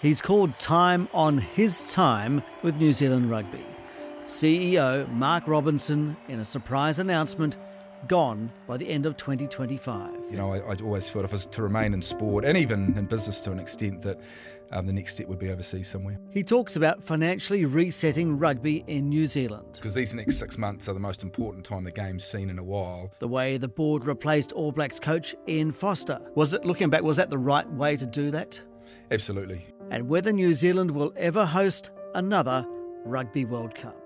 He's called time on his time with New Zealand Rugby. CEO Mark Robinson, in a surprise announcement, gone by the end of 2025. You know, I always felt if I was to remain in sport and even in business to an extent that the next step would be overseas somewhere. He talks about financially resetting rugby in New Zealand. Because these next 6 months are the most important time the game's seen in a while. The way the board replaced All Blacks coach Ian Foster. Looking back, was that the right way to do that? Absolutely. And whether New Zealand will ever host another Rugby World Cup.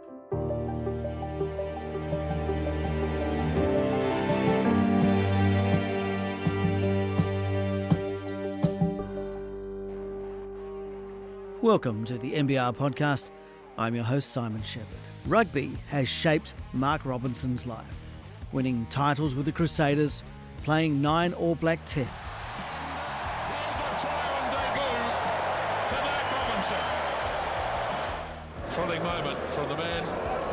Welcome to the NBR Podcast. I'm your host, Simon Shepherd. Rugby has shaped Mark Robinson's life, winning titles with the Crusaders, playing 9 All Black tests. Here's a try on debut for Mark Robinson. Thrilling moment from the man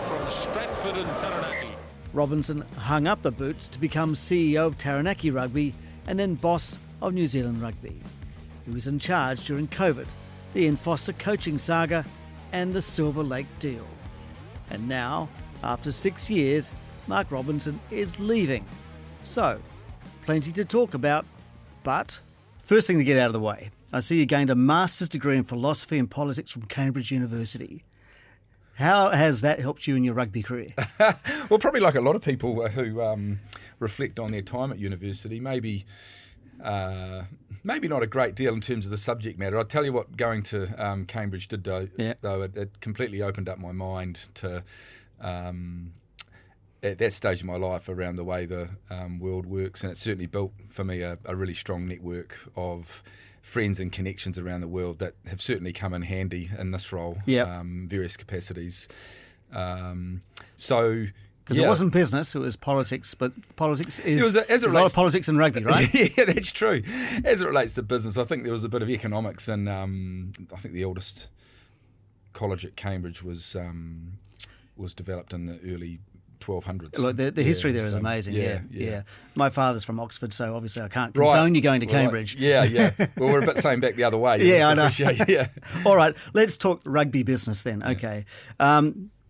from Stratford and Taranaki. Robinson hung up the boots to become CEO of Taranaki Rugby and then boss of New Zealand Rugby. He was in charge during COVID, the Ian Foster coaching saga and the Silver Lake deal. And now, after 6 years, Mark Robinson is leaving. So, plenty to talk about, but first thing to get out of the way, I see you gained a master's degree in philosophy and politics from Cambridge University. How has that helped you in your rugby career? Well, probably like a lot of people who reflect on their time at university, maybe not a great deal in terms of the subject matter. I'll tell you what going to Cambridge did though. It completely opened up my mind to, at that stage of my life, around the way the world works, and it certainly built for me a really strong network of friends and connections around the world that have certainly come in handy in this role, various capacities. Because it wasn't business, it was politics, but politics is there's a lot of politics in rugby, right? Yeah, that's true. As it relates to business, I think there was a bit of economics, and I think the oldest college at Cambridge was developed in the early 1200s. Look, the history there is amazing, yeah. My father's from Oxford, so obviously I can't condone you going to Cambridge. Yeah. Well, we're a bit same back the other way. Yeah, I know. Yeah. All right, let's talk rugby business then, okay.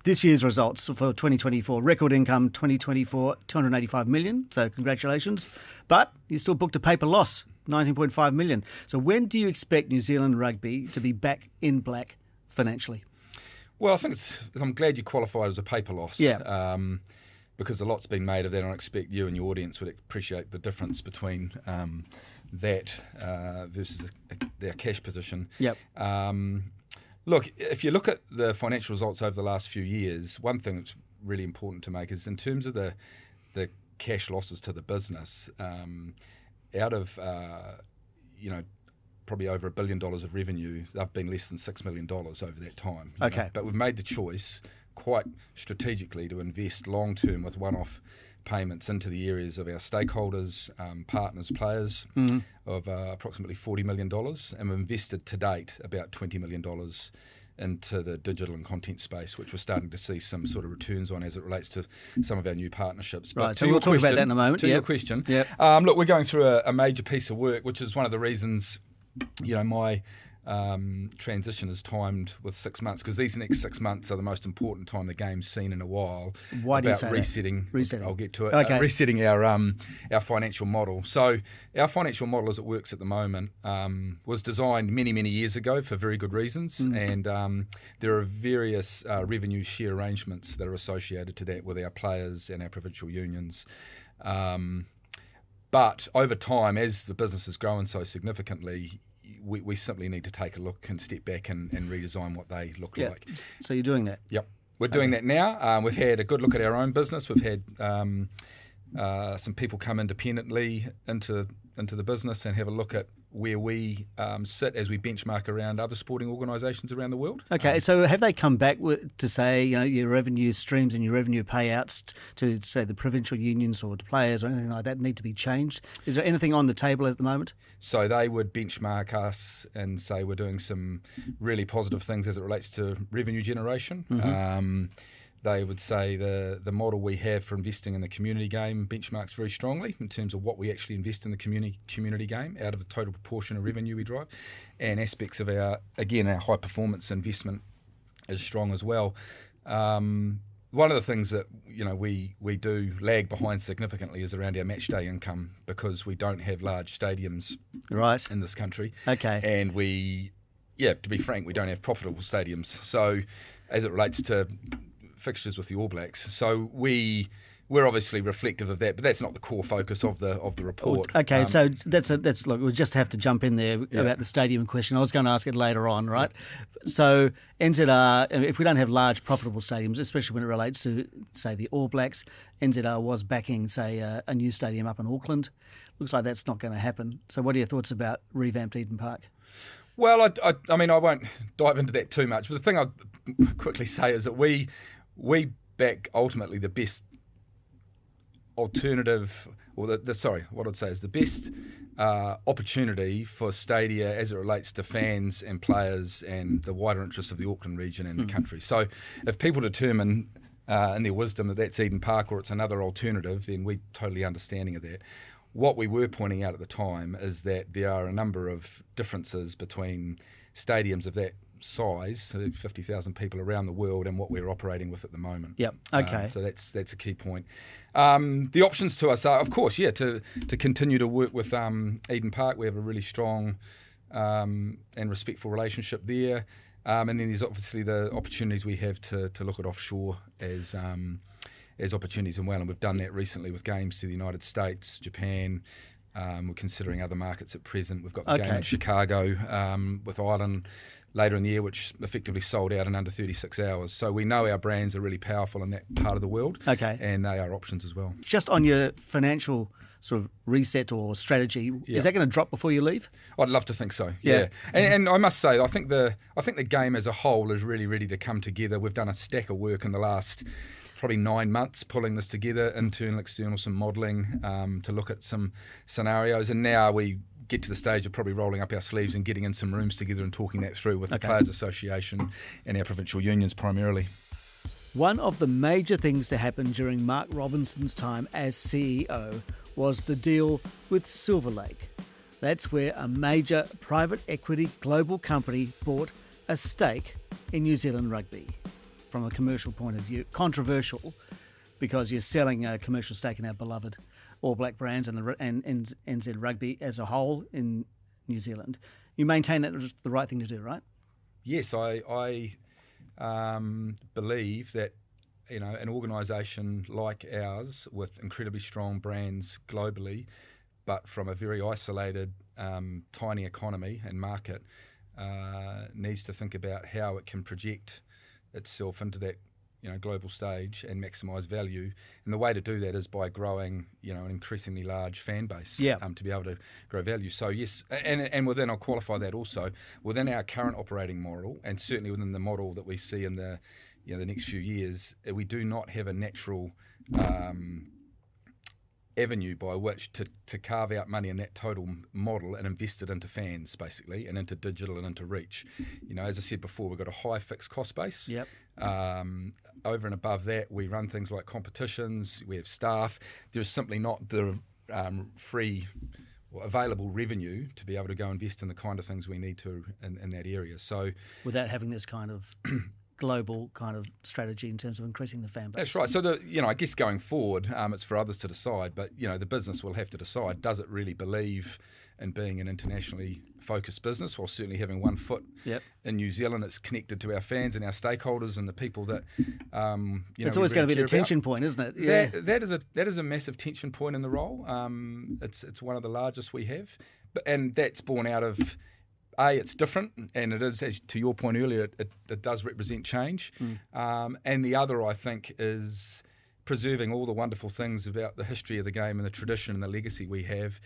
This year's results for 2024, record income 2024, 285 million, so congratulations. But you still booked a paper loss, 19.5 million. So when do you expect New Zealand Rugby to be back in black financially? Well, I think I'm glad you qualified as a paper loss. Yeah. Because a lot's been made of that, and I expect you and your audience would appreciate the difference between that versus their cash position. Yep. Look, if you look at the financial results over the last few years, one thing that's really important to make is in terms of the cash losses to the business, out of probably over $1 billion of revenue, they've been less than $6 million over that time. Okay. But we've made the choice quite strategically to invest long term with one-off payments into the areas of our stakeholders, partners, players, of approximately $40 million, and we've invested to date about $20 million into the digital and content space, which we're starting to see some sort of returns on as it relates to some of our new partnerships. Right, so we'll talk about that in a moment. To your question, look, we're going through a major piece of work, which is one of the reasons, my transition is timed with 6 months, because these next 6 months are the most important time the game's seen in a while. Why do you say resetting? Resetting. I'll get to it. Okay. Resetting our financial model. So our financial model as it works at the moment was designed many, many years ago for very good reasons, and there are various revenue share arrangements that are associated to that with our players and our provincial unions. But over time, as the business has grown so significantly, we simply need to take a look and step back and redesign what they look like. So you're doing that? Yep. We're doing that now. We've had a good look at our own business. We've had some people come independently into the business and have a look at where we sit as we benchmark around other sporting organisations around the world. Okay, so have they come back to say, your revenue streams and your revenue payouts to, say, the provincial unions or to players or anything like that need to be changed? Is there anything on the table at the moment? So they would benchmark us and say we're doing some really positive things as it relates to revenue generation. they would say the model we have for investing in the community game benchmarks very strongly in terms of what we actually invest in the community game out of the total proportion of revenue we drive, and aspects of our high performance investment is strong as well. One of the things that we do lag behind significantly is around our match day income, because we don't have large stadiums in this country. Okay. And to be frank, we don't have profitable stadiums. So as it relates to fixtures with the All Blacks, so we're obviously reflective of that, but that's not the core focus of the report. Okay, so that's look. We'll just have to jump in there about the stadium question. I was going to ask it later on, right? Yeah. So NZR, if we don't have large profitable stadiums, especially when it relates to, say, the All Blacks, NZR was backing, say, a new stadium up in Auckland. Looks like that's not going to happen. So what are your thoughts about revamped Eden Park? Well, I mean, I won't dive into that too much, but the thing I'd quickly say is that we back ultimately the best alternative, or what I'd say is the best opportunity for stadia as it relates to fans and players and the wider interests of the Auckland region and the country. So if people determine in their wisdom that that's Eden Park or it's another alternative, then we're totally understanding of that. What we were pointing out at the time is that there are a number of differences between stadiums of that size, 50,000 people around the world, and what we're operating with at the moment. Yep. Okay. So that's a key point. The options to us are, of course, to continue to work with Eden Park. We have a really strong and respectful relationship there. And then there's obviously the opportunities we have to look at offshore as opportunities as well, and we've done that recently with games to the United States, Japan. We're considering other markets at present. We've got the game in Chicago with Ireland later in the year, which effectively sold out in under 36 hours. So we know our brands are really powerful in that part of the world, and they are options as well. Just on your financial sort of reset or strategy, is that going to drop before you leave? I'd love to think so. Yeah. And I must say, I think the game as a whole is really ready to come together. We've done a stack of work in the last probably 9 months pulling this together, internal, external, some modelling to look at some scenarios, and now we get to the stage of probably rolling up our sleeves and getting in some rooms together and talking that through with the Players Association and our provincial unions primarily. One of the major things to happen during Mark Robinson's time as CEO was the deal with Silver Lake. That's where a major private equity global company bought a stake in New Zealand rugby. From a commercial point of view, controversial, because you're selling a commercial stake in our beloved All Black brands and NZ Rugby as a whole in New Zealand. You maintain that was the right thing to do, right? Yes, I believe that an organisation like ours with incredibly strong brands globally, but from a very isolated, tiny economy and market, needs to think about how it can project itself into that global stage and maximise value. And the way to do that is by growing an increasingly large fan base to be able to grow value. So yes, and within, I'll qualify that also, within our current operating model, and certainly within the model that we see in the next few years, we do not have a natural avenue by which to carve out money in that total model and invest it into fans, basically, and into digital and into reach. As I said before, we've got a high fixed cost base. Yep. Over and above that, we run things like competitions, we have staff. There's simply not the free or available revenue to be able to go invest in the kind of things we need to in that area. So without having this kind of global kind of strategy in terms of increasing the fan base. That's right. So I guess going forward, it's for others to decide, but the business will have to decide, does it really believe in being an internationally focused business, while certainly having one foot in New Zealand that's connected to our fans and our stakeholders and the people that it's always going to be the tension point, isn't it? Yeah. That is a massive tension point in the role. It's one of the largest we have, and that's born out of it's different, and it is, as to your point earlier, it does represent change. And the other, I think, is preserving all the wonderful things about the history of the game and the tradition and the legacy we have,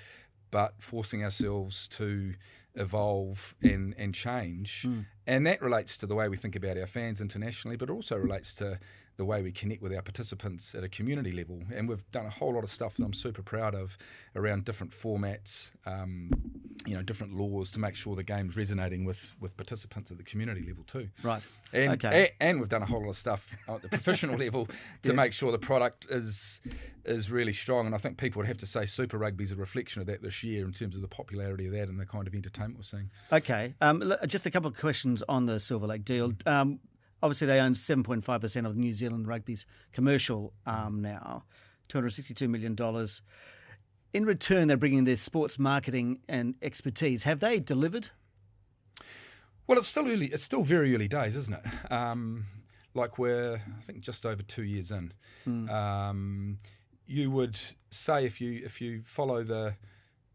but forcing ourselves to evolve and change. And that relates to the way we think about our fans internationally, but also relates to the way we connect with our participants at a community level. And we've done a whole lot of stuff that I'm super proud of around different formats, different laws to make sure the game's resonating with participants at the community level too. Right. And we've done a whole lot of stuff at the professional level to make sure the product is really strong. And I think people would have to say Super Rugby is a reflection of that this year in terms of the popularity of that and the kind of entertainment we're seeing. Okay. Just a couple of questions on the Silver Lake deal. Obviously, they own 7.5% of New Zealand Rugby's commercial arm now, $262 million. In return, they're bringing their sports marketing and expertise. Have they delivered? Well, it's still early. It's still very early days, isn't it? We're, I think, just over 2 years in. You would say if you follow the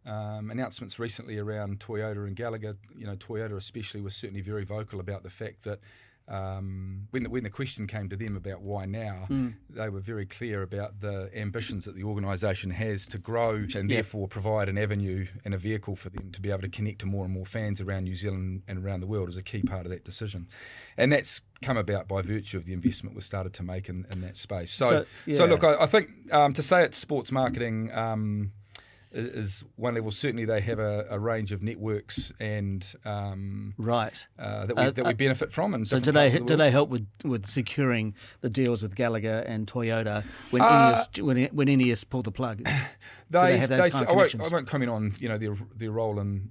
announcements recently around Toyota and Gallagher, Toyota especially was certainly very vocal about the fact that when the question came to them about why now, they were very clear about the ambitions that the organisation has to grow and therefore provide an avenue and a vehicle for them to be able to connect to more and more fans around New Zealand and around the world is a key part of that decision. And that's come about by virtue of the investment we started to make in that space. So look, I think to say it's sports marketing is one level. Certainly, they have a range of networks and that we benefit from. And so, do they help with securing the deals with Gallagher and Toyota when Ineos pulled the plug? Do they have those kind of connections? I won't comment on their role in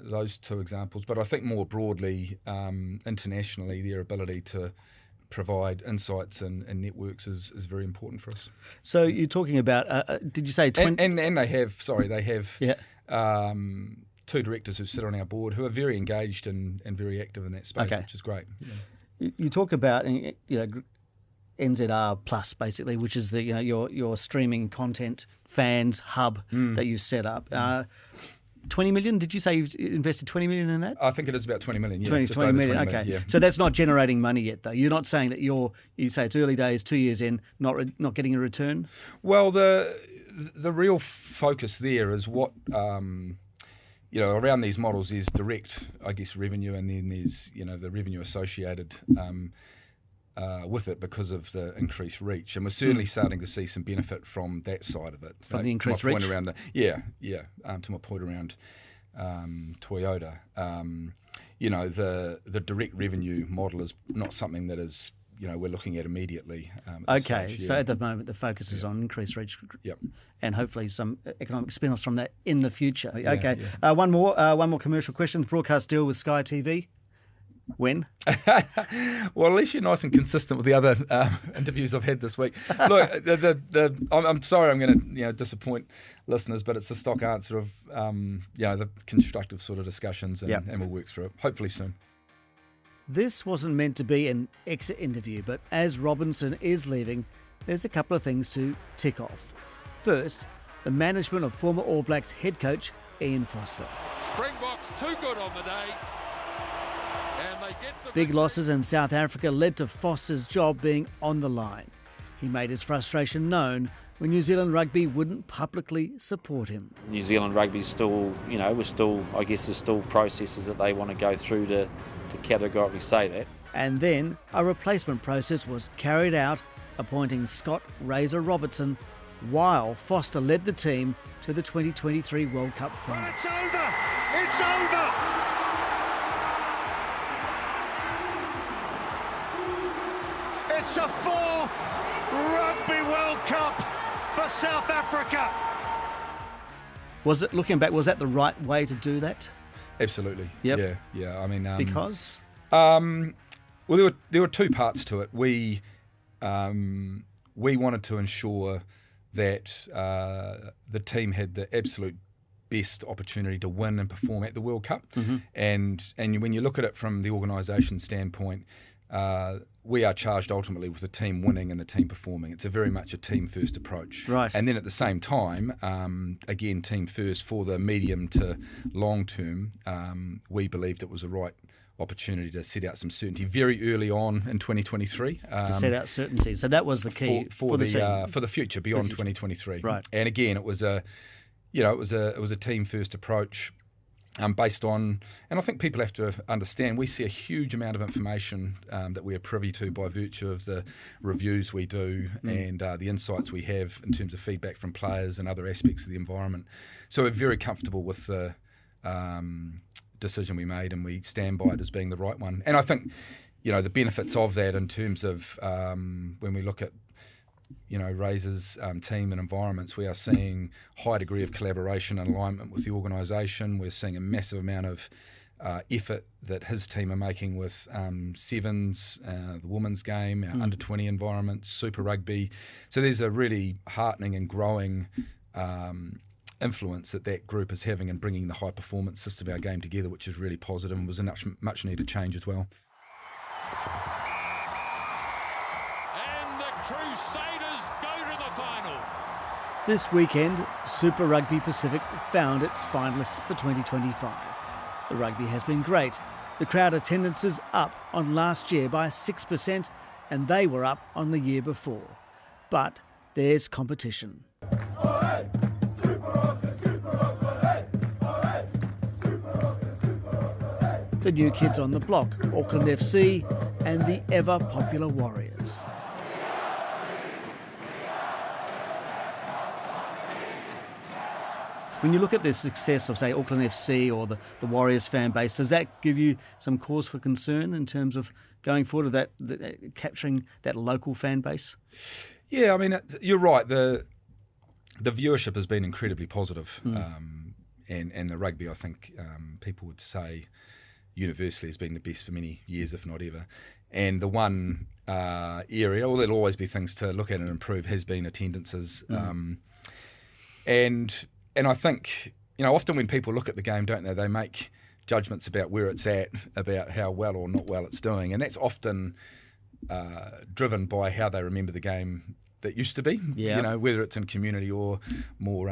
those two examples, but I think more broadly, internationally, their ability to provide insights and networks is very important for us. So you're talking about, did you say 20? And they have two directors who sit on our board who are very engaged and very active in that space, which is great. Yeah. You talk about NZR Plus, basically, which is the your streaming content fans hub that you've set up. 20 million? Did you say you've invested 20 million in that? I think it is about 20 million. 20 million. Okay. Yeah. So that's not generating money yet, though. You're not saying that you say it's early days, 2 years in, not getting a return. Well, the real focus there is what around these models is direct, I guess, revenue, and then there's the revenue associated with it because of the increased reach, and we're certainly starting to see some benefit from that side of it. From the increased reach? To my point around Toyota, the direct revenue model is not something that is we're looking at immediately. So at the moment the focus is on increased reach, and hopefully some economic spin-offs from that in the future. One more commercial question. The broadcast deal with Sky TV. When? Well, at least you're nice and consistent with the other interviews I've had this week. Look, I'm sorry I'm going to disappoint listeners, but it's a stock answer of the constructive sort of discussions, and we'll work through it, hopefully soon. This wasn't meant to be an exit interview, but as Robinson is leaving, there's a couple of things to tick off. First, the management of former All Blacks head coach Ian Foster. Springboks too good on the day. Big losses in South Africa led to Foster's job being on the line. He made his frustration known when New Zealand Rugby wouldn't publicly support him. New Zealand Rugby still, there's still processes that they want to go through to categorically say that. And then a replacement process was carried out, appointing Scott Razor Robertson, while Foster led the team to the 2023 World Cup final. It's over! It's over! It's a fourth Rugby World Cup for South Africa. Was it, looking back, was that the right way to do that? Absolutely. Yep. Yeah. I mean, because well, there were two parts to it. We wanted to ensure that the team had the absolute best opportunity to win and perform at the World Cup. And when you look at it from the organisation standpoint, we are charged ultimately with the team winning and the team performing. It's very much a team-first approach. Right. And then at the same time, again, team first for the medium to long term, we believed it was the right opportunity to set out some certainty very early on in 2023. To set out certainty. So that was the key for the team. For the future, beyond 2023. Right. And again, it was a team-first approach. based on, and I think people have to understand, we see a huge amount of information that we are privy to by virtue of the reviews we do and the insights we have in terms of feedback from players and other aspects of the environment. So we're very comfortable with the decision we made, and we stand by it as being the right one. And I think, the benefits of that in terms of when we look at Razor's team and environments, we are seeing high degree of collaboration and alignment with the organisation. We're seeing a massive amount of effort that his team are making with sevens, the women's game, our under-20 environments, Super Rugby. So there's a really heartening and growing influence that group is having in bringing the high-performance system of our game together, which is really positive and was a much-needed change as well. Crusaders go to the final. This weekend, Super Rugby Pacific found its finalists for 2025. The rugby has been great. The crowd attendance is up on last year by 6%, and they were up on the year before. But there's competition. The new kids on the block, Auckland FC and the ever-popular Warriors. When you look at the success of, say, Auckland FC or the Warriors fan base, does that give you some cause for concern in terms of going forward with capturing that local fan base? Yeah, I mean, you're right. The viewership has been incredibly positive. And the rugby, I think, people would say universally has been the best for many years, if not ever. And the one area, well, there'll always be things to look at and improve, has been attendances. And I think, often when people look at the game, don't they, they make judgments about where it's at, about how well or not well it's doing. And that's often driven by how they remember the game that used to be, whether it's in community or more,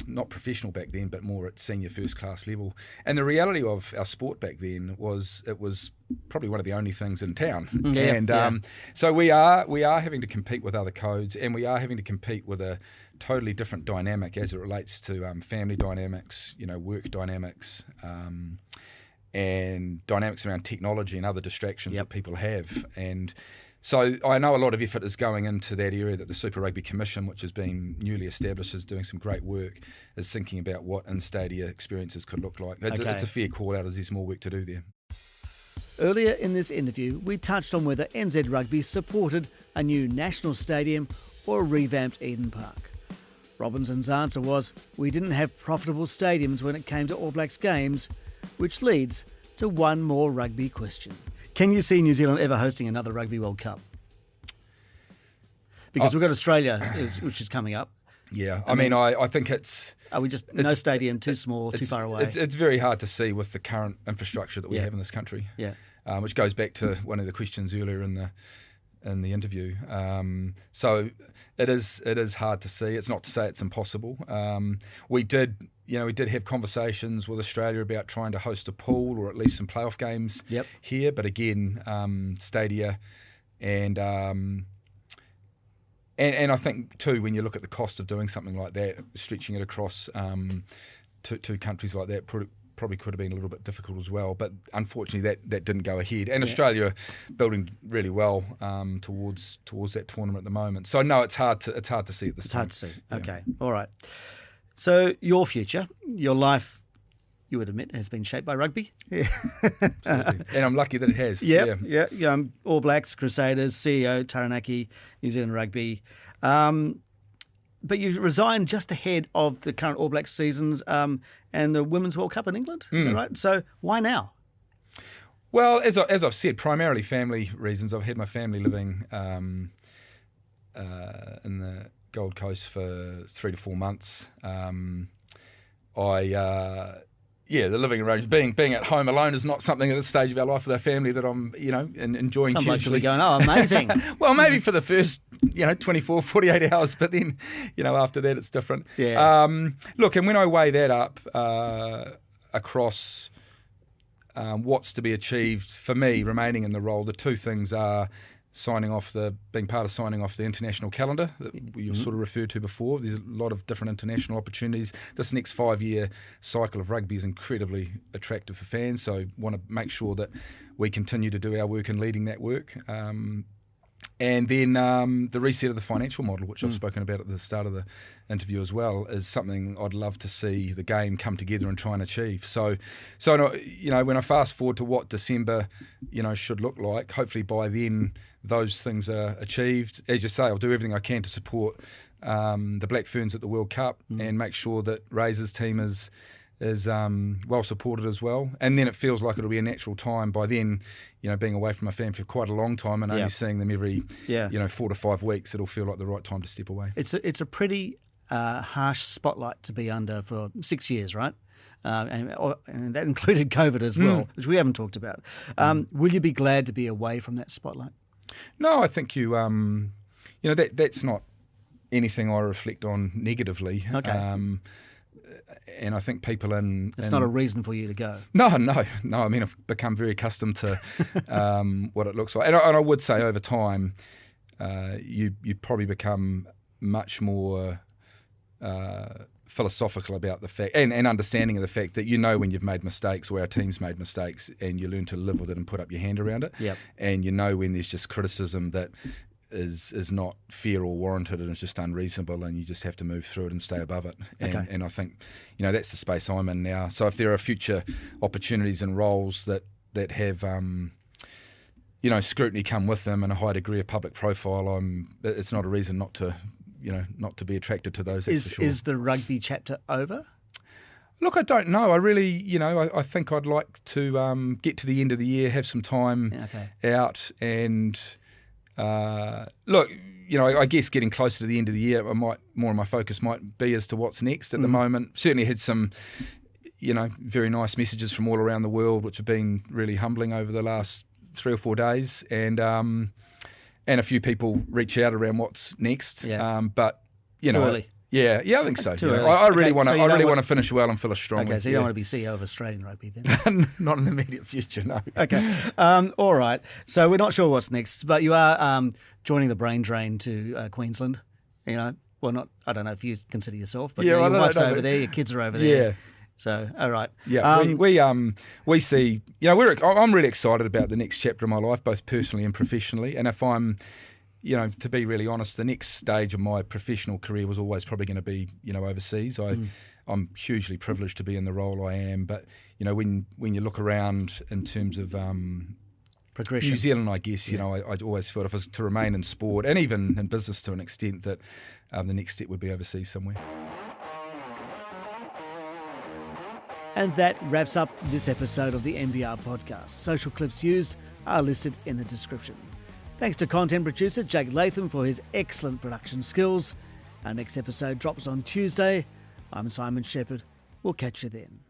not professional back then, but more at senior first class level. And the reality of our sport back then was it was probably one of the only things in town. So we are having to compete with other codes, and we are having to compete with a totally different dynamic as it relates to family dynamics, work dynamics, and dynamics around technology and other distractions that people have. And so I know a lot of effort is going into that area, that the Super Rugby Commission, which has been newly established, is doing some great work, is thinking about what in-stadia experiences could look like. It's a fair call out, as there's more work to do there. Earlier in this interview, we touched on whether NZ Rugby supported a new national stadium or a revamped Eden Park. Robinson's answer was, we didn't have profitable stadiums when it came to All Blacks games, which leads to one more rugby question. Can you see New Zealand ever hosting another Rugby World Cup? Because we've got Australia, which is coming up. Yeah, I mean, I think it's... Are we just no stadium, too small, too far away? It's very hard to see with the current infrastructure that we have in this country. Yeah, which goes back to one of the questions earlier in the interview. So it is hard to see. It's not to say it's impossible. We did have conversations with Australia about trying to host a pool or at least some playoff games here. But again, stadia and I think too, when you look at the cost of doing something like that, stretching it across two countries like that probably could have been a little bit difficult as well. But unfortunately, that didn't go ahead. And Australia building really well towards that tournament at the moment. So no, it's hard to see at this time. It's hard to see. Okay, all right. So your future, your life, you would admit, has been shaped by rugby. Yeah. And I'm lucky that it has. Yeah. All Blacks, Crusaders, CEO, Taranaki, New Zealand Rugby. But you resigned just ahead of the current All Blacks seasons and the Women's World Cup in England. Is that right? So why now? Well, as I've said, primarily family reasons. I've had my family living in the Gold Coast for 3 to 4 months. The living arrangement, being at home alone is not something at this stage of our life with our family that I'm, enjoying Some hugely. blokes will be going, oh, amazing. Well, maybe for the first, 24, 48 hours, but then, after that it's different. Yeah. Look, and when I weigh that up across what's to be achieved for me remaining in the role, the two things are being part of signing off the international calendar that you sort of referred to before. There's a lot of different international opportunities. This next 5-year cycle of rugby is incredibly attractive for fans, so want to make sure that we continue to do our work in leading that work. And then the reset of the financial model, which I've spoken about at the start of the interview as well, is something I'd love to see the game come together and try and achieve. So when I fast forward to what December, should look like, hopefully by then those things are achieved. As you say, I'll do everything I can to support the Black Ferns at the World Cup and make sure that Razor's team is well supported as well. And then it feels like it'll be a natural time by then, being away from my family for quite a long time and only seeing them every 4 to 5 weeks, it'll feel like the right time to step away. It's a pretty harsh spotlight to be under for 6 years, right? And that included COVID as well, which we haven't talked about. Will you be glad to be away from that spotlight? No, I think that's not anything I reflect on negatively. Okay. And I think people It's not a reason for you to go. No. I mean, I've become very accustomed to what it looks like. And I would say over time, you probably become much more philosophical about the fact and understanding of the fact that when you've made mistakes or our team's made mistakes, and you learn to live with it and put up your hand around it. Yep. And when there's just criticism that is not fair or warranted and it's just unreasonable, and you just have to move through it and stay above it. And I think that's the space I'm in now. So if there are future opportunities and roles that have scrutiny come with them and a high degree of public profile, it's not a reason not to not to be attracted to those. Is the rugby chapter over? Look, I don't know. I really, I think I'd like to get to the end of the year, have some time out, and look, I guess getting closer to the end of the year, more of my focus might be as to what's next. At the moment, certainly had some, very nice messages from all around the world, which have been really humbling over the last 3 or 4 days, and a few people reach out around what's next. Yeah. But Too early. Yeah, I think so. Too Yeah. early. I really want to. So I really want to finish well and finish strongly. Okay, so you don't want to be CEO of Australian rugby then? Not in the immediate future, no. Okay, all right. So we're not sure what's next, but you are joining the brain drain to Queensland. Well, not. I don't know if you consider yourself, but your wife's over there, your kids are over there. Yeah. So, all right. Yeah, we see. I'm really excited about the next chapter of my life, both personally and professionally. And if I'm, to be really honest, the next stage of my professional career was always probably going to be, overseas. I'm hugely privileged to be in the role I am. But when you look around in terms of progression, New Zealand, I guess I always felt if I was to remain in sport and even in business to an extent, that the next step would be overseas somewhere. And that wraps up this episode of the NBR Podcast. Social clips used are listed in the description. Thanks to content producer Jake Latham for his excellent production skills. Our next episode drops on Tuesday. I'm Simon Shepherd. We'll catch you then.